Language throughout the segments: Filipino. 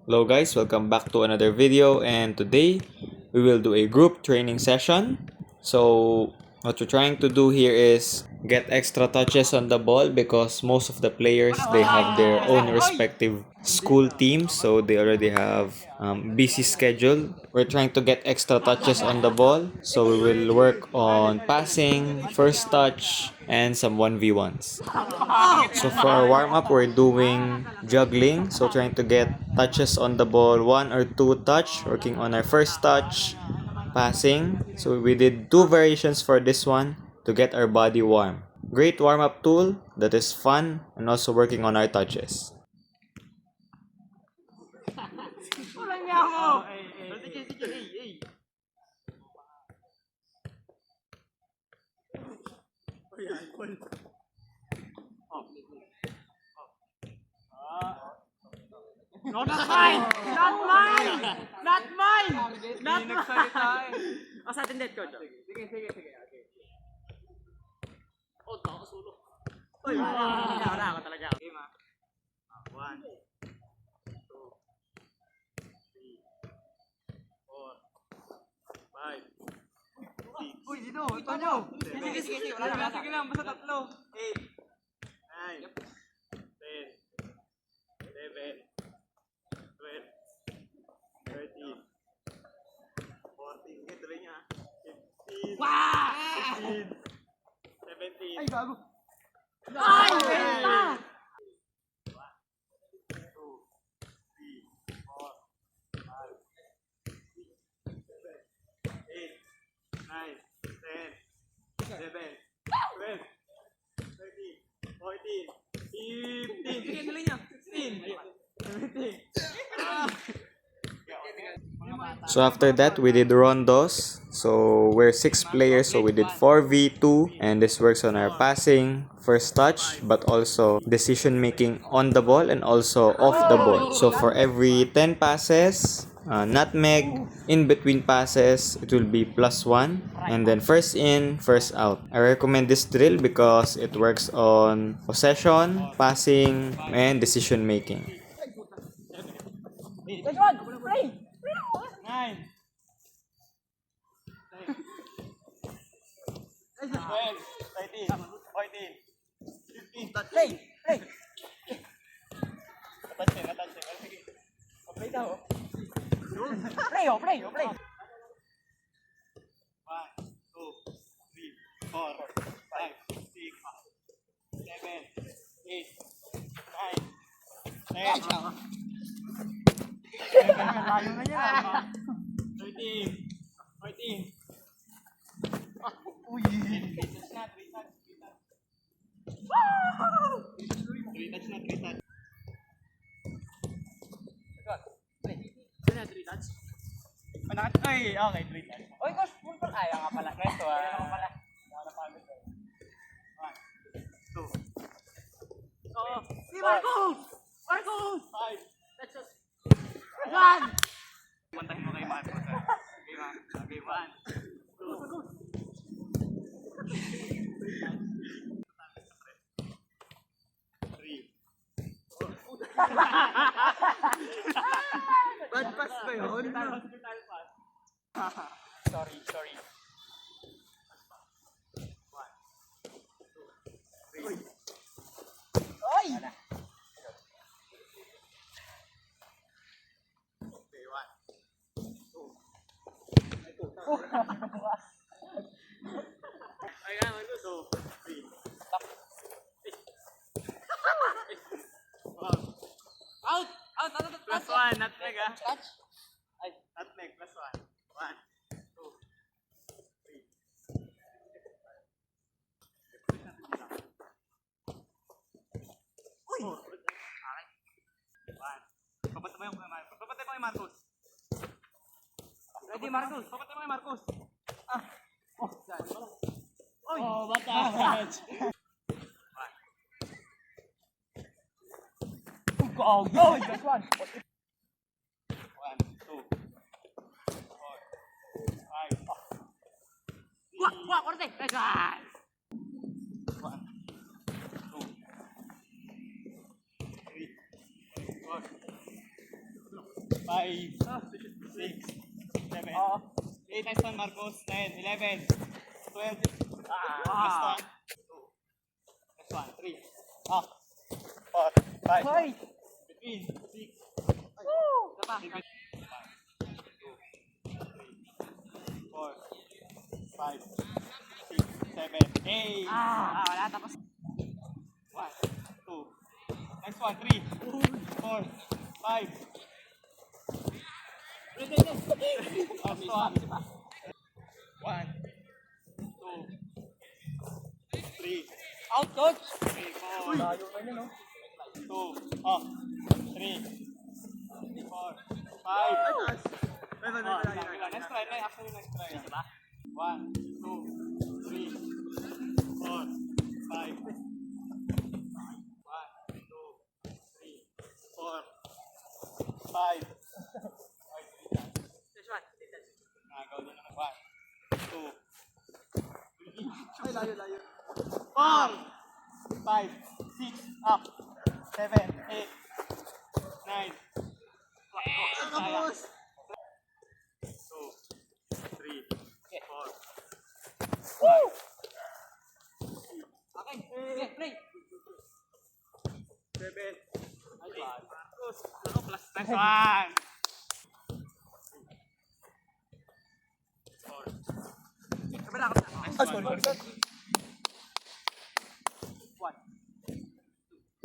Hello guys, welcome back to another video, and today we will do a group training session. So what we're trying to do here is get extra touches on the ball because most of the players, they have their own respective school teams, so they already have busy schedule. We're trying to get extra touches on the ball, so we will work on passing, first touch, and some 1v1s. So for our warm-up, we're doing juggling. So trying to get touches on the ball, one or two touch, working on our first touch, passing. So we did two variations for this one to get our body warm. Great warm-up tool that is fun and also working on our touches. Not mine! Not mine! Not mine! Not mine! O, sa atin dead coach. Sige. Okay. Oh, takas ulo. Uy, wala ako talaga. Game ah. 1, 2, 3, 4, 5, 6. Uy, dito! Ito nyo! Sige. Sige lang, basta tatlo. 8, 9, 10, 11, 12, 13, 14, tuloy niya. 15, 16, 17. Ay, bago. Ay, benta! 1, 2, 3, 4, 5, 6, 7, 8, 9, 10, 11, 12, 13, 14, 15. Sige, tuloy niya. 16, 17. So after that, we did rondos. So we're 6 players, so we did 4v2, and this works on our passing, first touch, but also decision making on the ball and also off the ball. So for every 10 passes, nutmeg, in between passes, it will be +1, and then first in, first out. I recommend this drill because it works on possession, passing, and decision making. 9, 12, 13, 14, 15. Play! Natansin. Sige. Play daw. Play. 1, 2, 3, 4, 5, 6, 7, 8, 9, 10. Layo na yan. 13, 14. Uy! 3 touch na. 3 touch. Ay, okay, 3 touch. Oy, coach, full pala. Ay, nga pala. Neto, Ako pala. Napagod ko. 1, 2. Oo. Si Marcos! 5. Let's just. 1! Puntahin mo kay Marcos. Okay, 1. 2. Bad pass ba yun? Hospital pass. Sorry. 1, 2, 3. Oy! Okay, 1, 2. Ay, 2, 3. Out! +1, nutmeg ah. Ay, nutmeg, +1. 1, 2, 3. Uy! 1. Papatay mo yung Marcos. Ready, Marcos? Papatay mo yung Marcos. Oh, dyan. Oy! Oh, bata! 1. Go! That's 1. 1, 2, 4, 5. Wah, korte! Nice one! 1, 2, 3, 4, 6, 7, 8, next one, Marcos, 10, 11, 12, last one, 2, next one, 3, 4, 5, between, 6, 7, 4, 5, 6, 7, 8. Wala, tapos. 1, 2, next one, 3, 4, 5. Last one. 1, 2, 3. Out, coach! 3, 4. Layo na yun, no? 2, 3, 4, 5. Next try, actually next try. 1, 2, 3, 4, 5. 1, 2, 3, 4, 5. Go din naman. 1, 2, 3, 4, 5, 6, up, 7, 8, 9. Tapos! 2, 3, 4. Okay, sige, play. 7, 8. Tapos, plus next one. 4. Kabila ka. Sorry. 1,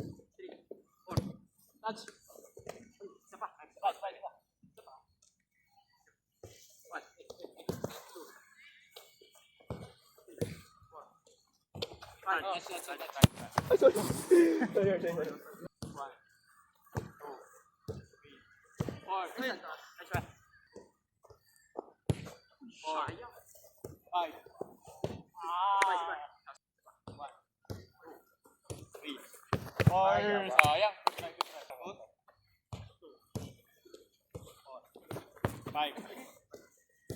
2, 3, 4. Touch. Isa pa. Isa pa. 1, 2, 3, 4. 5. Sorry. 1, 2, 3, 4. Next one. 4, 5. 1, 2, 3, 4. Sayang. 5,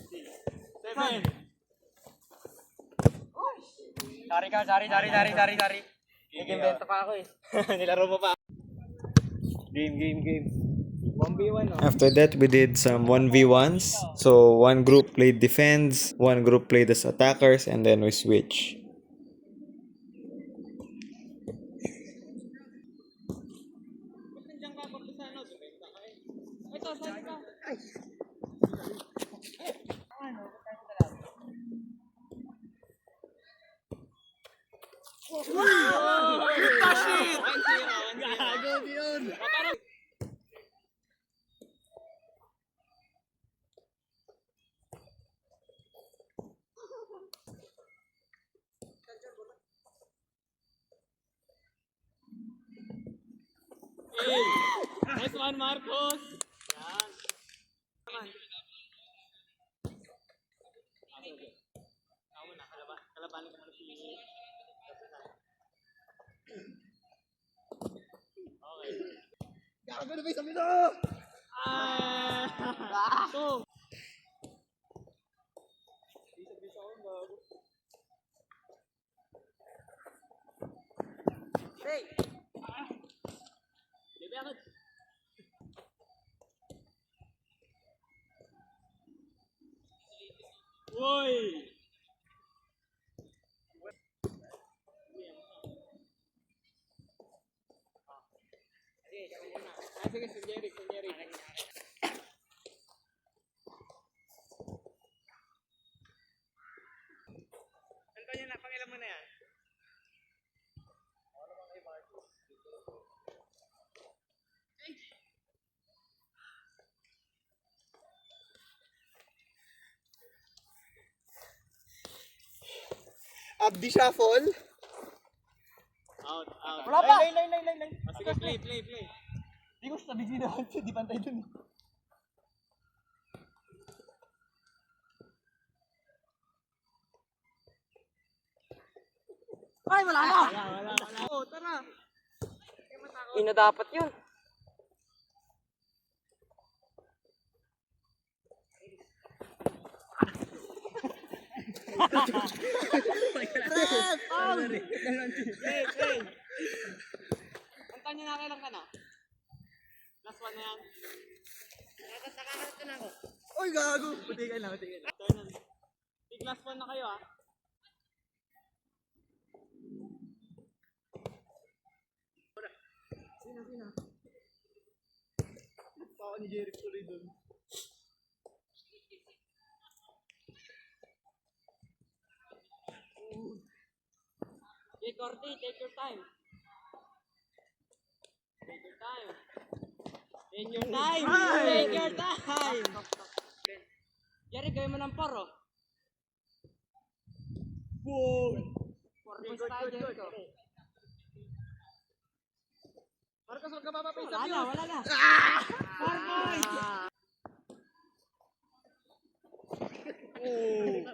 6, 7. Dari. Nag-invento pa ako eh. Nilaro mo pa. Game. 1v1 oh. After that, we did some 1v1s. So, one group played defense, one group played as attackers, and then we switch. Next one, Marcos. Yan. Ako na, kalabanin ko muna si... Okay. Gago na ba yung sabi na? Gago! Bisa-bisa ako, gago. Hey! Bebe agad. Uy! Sige, si Jerry. Ano niya na, pangilan mo na yan? Abdi Shuffle. Out. Wala pa! Lay. Sige, play. Di ko sabi ginawan siya, di pantay dun. Ay, wala na! Wala. Oh, tara. Ina dapat yun. Play. Ang tanya na kailan ka na? Last one na yan. Nakakaroon na ako. Uy, gago! Butikan lang. Turn on. Big last one na kayo, ah. Sino? Pao ni Jeric tuloy dun. Okay, Cordy, take your time. Take your time. Take your time. Take your time. Jerry, gawin mo ng poro. Wow. Good. Marcos, huwag ka mapapay sa views. Wala na. Marcos! Oh.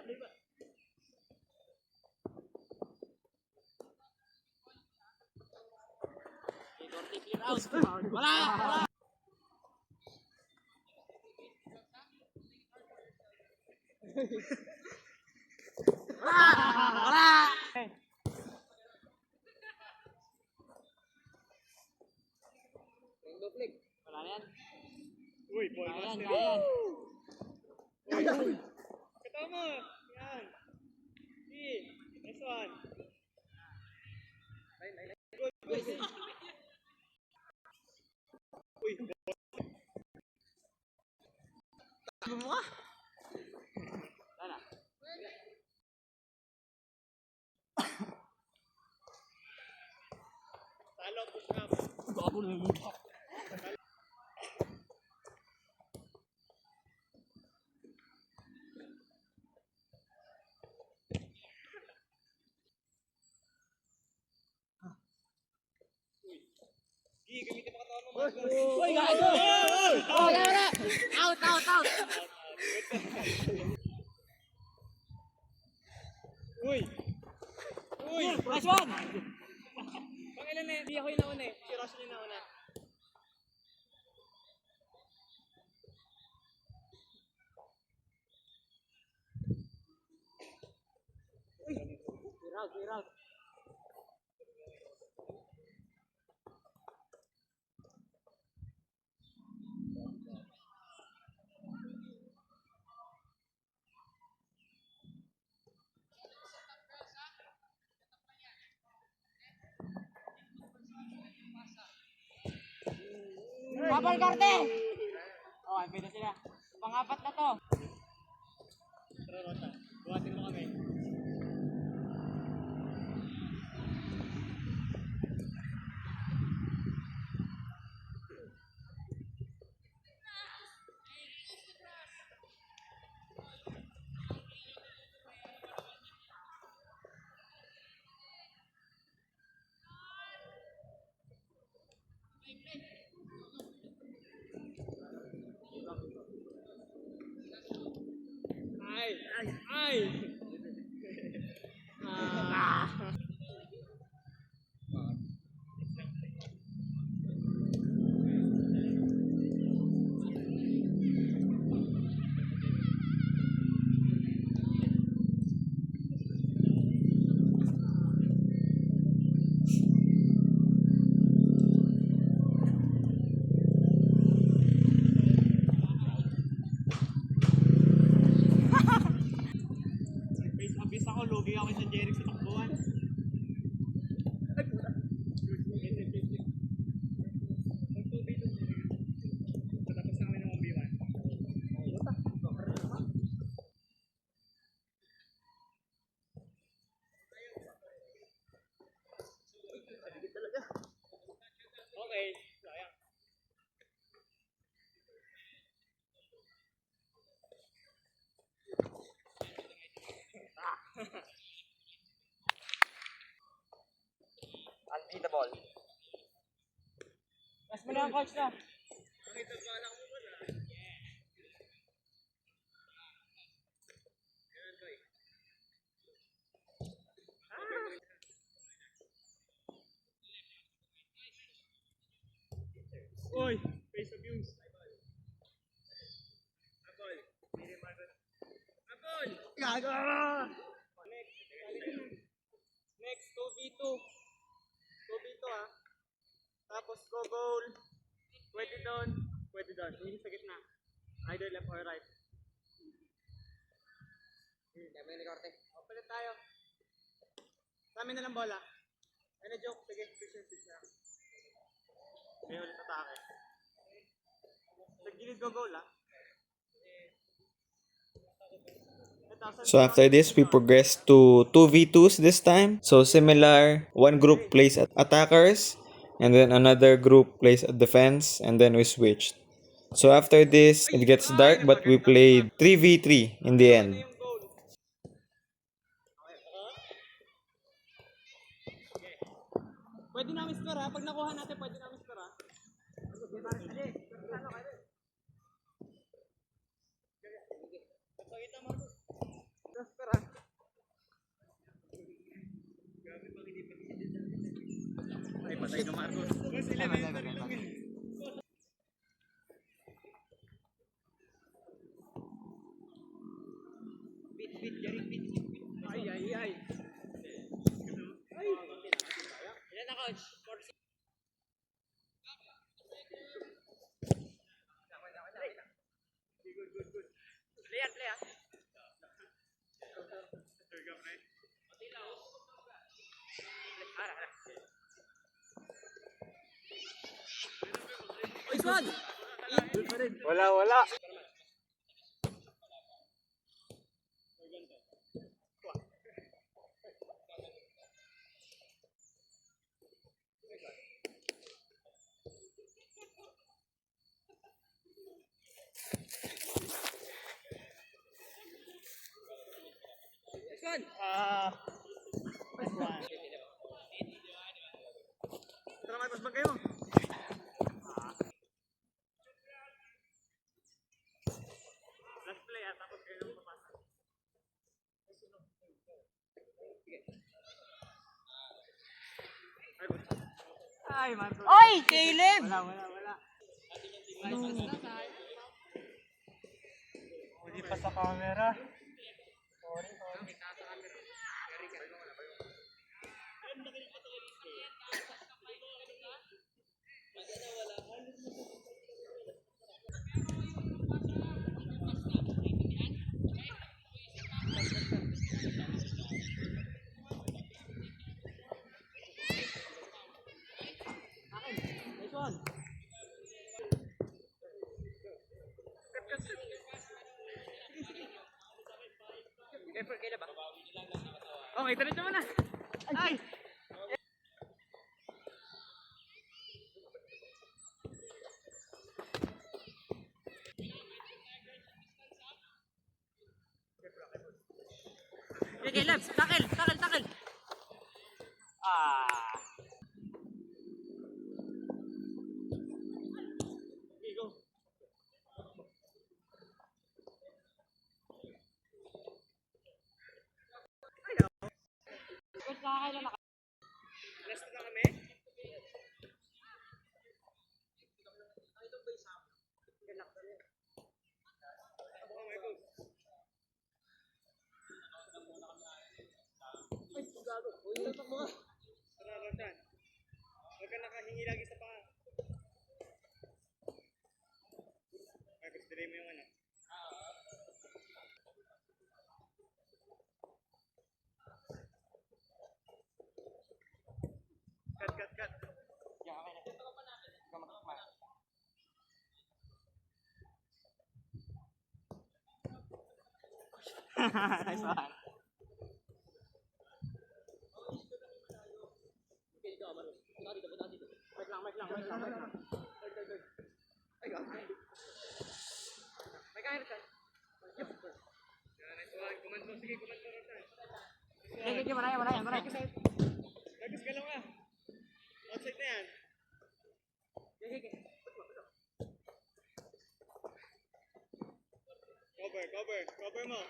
Clear out. Wala. Wala na yan. Uy, boy, kaya yan. Katama. Yan. Next one. Good. Uy. Ano mo? Sana. Talo, push up. Gago na yun. Gamitin mo katawan mo, Marcos. Uy, gago! Wala! Out! Uy! Nice one! Pangilan na, hindi ako yung nauna eh. Si Russell yung nauna. Clear out. Babal Corte! Oh, pwede sila. Pang-apat na to. Tara, Rota. Buhatin mo kami. Ay! Abis ako, lugi ako sa Jeric sa takbuhan. Tapos na kami ng 1v1. Okay, sayang. Unbeatable. Mas mo na ang coach na. Uy, face abuse. Apol. Gago! Next, 2v2. 2v2 ah. Tapos go goal. Pwede doon. Pwede doon. Hindi sa gitna. Either left or right. Dami ni Corte. O, palit tayo. Sa amin na lang bola. Ano joke? Sige, switch na. May ulit atake. Sa gilid go goal ah. So after this, we progress to 2v2s this time. So similar, one group plays at attackers, and then another group plays at defense, and then we switched. So after this, it gets dark, but we played 3v3 in the end. Yung goal. Pwede namin score ha. Pag nakuha natin, pwede namin score ha. Ay, patay ka Marcos. Ay, ay, ay. Ilan na, coach? Play ah. Wala. Tara, Marcos, bagay mo. Last play at tapos kayo nang papasa. Ay, Marcos. Oy, Caleb! Wala. Hindi pa sa camera. Sorry. Nice one. Effort kayo ba? Oh, may talit naman na. Ay! Hey, Caleb! Tackle! Ah! Okay, go. Coach, nakakailan na ka? Last na kami. Tara, Roshan. Huwag ka nakahingi lagi sa paa. Marcos, delay mo yung ano. Cut. Nice one. Mic lang. May kaya rin. Nice one. Command mo, Roshan. Sige, maraya. Marcos, galaw ka. Outside na yan. Sige. Cover mo.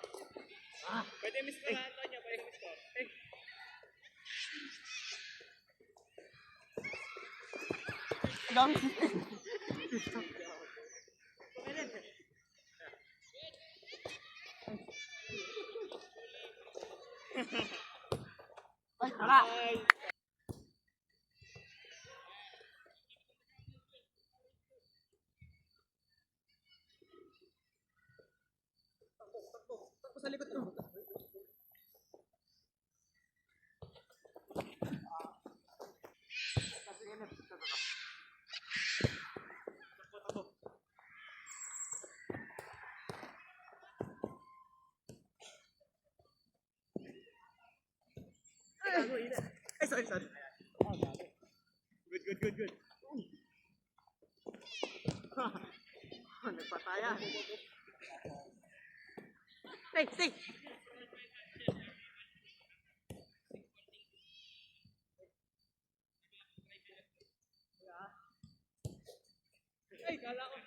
Pwede miss ko na, Antonio. Pwede miss ko. Wala! Ay, sorry. Good. Nagpataya. Stay. Ay, kala ko.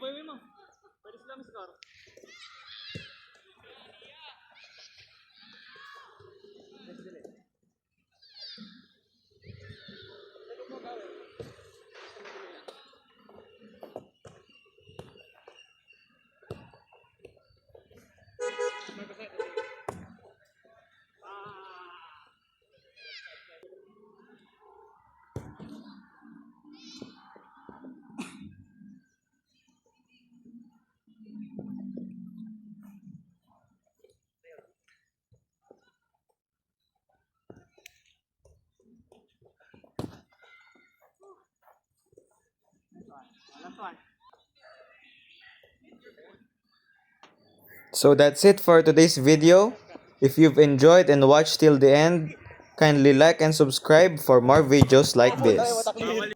Bawin mo. Pwede sila may score. Last one. So that's it for today's video. If you've enjoyed and watched till the end, kindly like and subscribe for more videos like this.